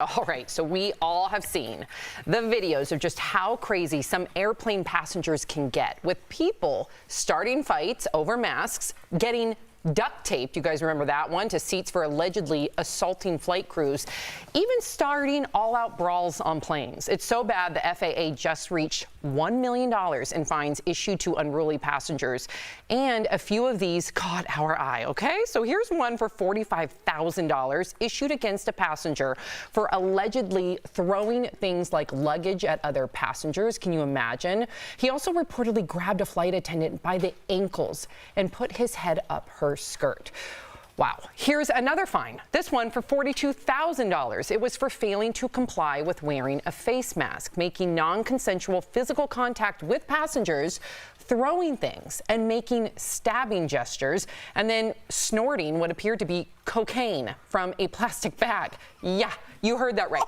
All right, so we all have seen the videos of just how crazy some airplane passengers can get, with people starting fights over masks, getting duct taped, you guys remember that one, to seats for allegedly assaulting flight crews, even starting all-out brawls on planes. It's so bad the FAA just reached $1 million in fines issued to unruly passengers, and a few of these caught our eye, okay? So here's one for $45,000 issued against a passenger for allegedly throwing things like luggage at other passengers. Can you imagine? He also reportedly grabbed a flight attendant by the ankles and put his head up her skirt. Wow. Here's another fine. This one for $42,000. It was for failing to comply with wearing a face mask, making non-consensual physical contact with passengers, throwing things, and making stabbing gestures, and then snorting what appeared to be cocaine from a plastic bag. Yeah, you heard that right.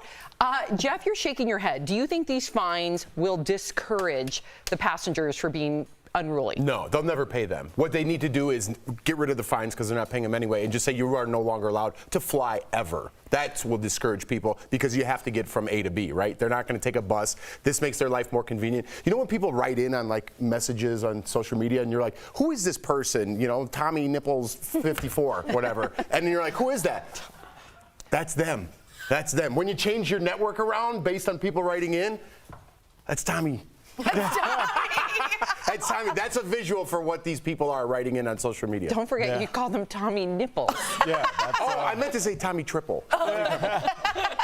Jeff, you're shaking your head. Do you think these fines will discourage the passengers for being unruly? No, they'll never pay them. What they need to do is get rid of the fines because they're not paying them anyway, and just say you are no longer allowed to fly ever. That will discourage people because you have to get from A to B, right? They're not going to take a bus. This makes their life more convenient. You know when people write in on like messages on social media and you're like, who is this person? You know, Tommy Nipples 54, whatever. And you're like, who is that? That's them. That's them. When you change your network around based on people writing in, that's Tommy. That's Tommy. That's a visual for what these people are writing in on social media. Don't forget, you call them Tommy Nipples. Yeah. I meant to say Tommy Triple.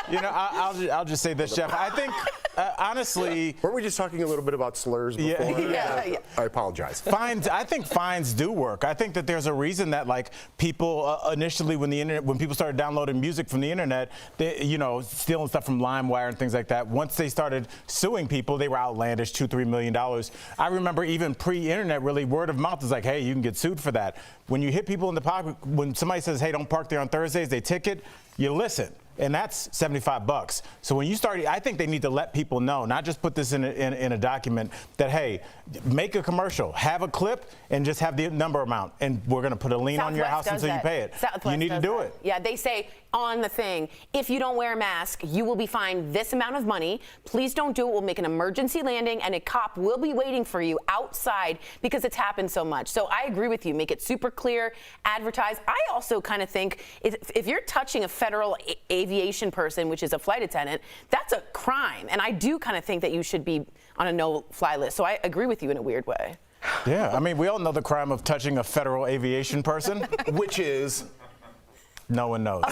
You know, I'll just say this, Jeff. I think, honestly, weren't we just talking a little bit about slurs before? Yeah. I apologize. Fines. I think fines do work. I think that there's a reason that, like, people initially, when people started downloading music from the internet, they, you know, stealing stuff from LimeWire and things like that. Once they started suing people, they were outlandish, $2-3 million. I remember even pre-internet, really, word of mouth is like, hey, you can get sued for that. When you hit people in the pocket, when somebody says, hey, don't park there on Thursdays, they ticket, you listen. And that's $75. So when you start, I think they need to let people know, not just put this in a document, that, hey, make a commercial, have a clip, and just have the number amount. And we're going to put a lien on your house until you pay it. You need to do it. Yeah, they say on the thing, if you don't wear a mask, you will be fined this amount of money. Please don't do it. We'll make an emergency landing, and a cop will be waiting for you outside because it's happened so much. So I agree with you. Make it super clear, advertise. I also kind of think if you're touching a federal aviation person, which is a flight attendant, that's a crime. And I do kind of think that you should be on a no-fly list. So I agree with you in a weird way. Yeah, I mean, we all know the crime of touching a federal aviation person. Which is? No one knows.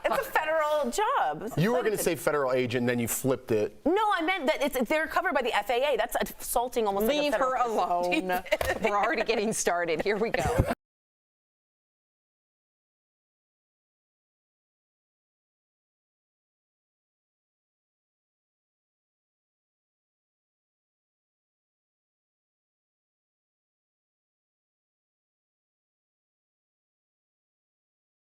It's a federal job. You were going to say federal agent, and then you flipped it. No, I meant that they're covered by the FAA. That's assaulting almost like a federal Leave her alone. We're already getting started. Here we go.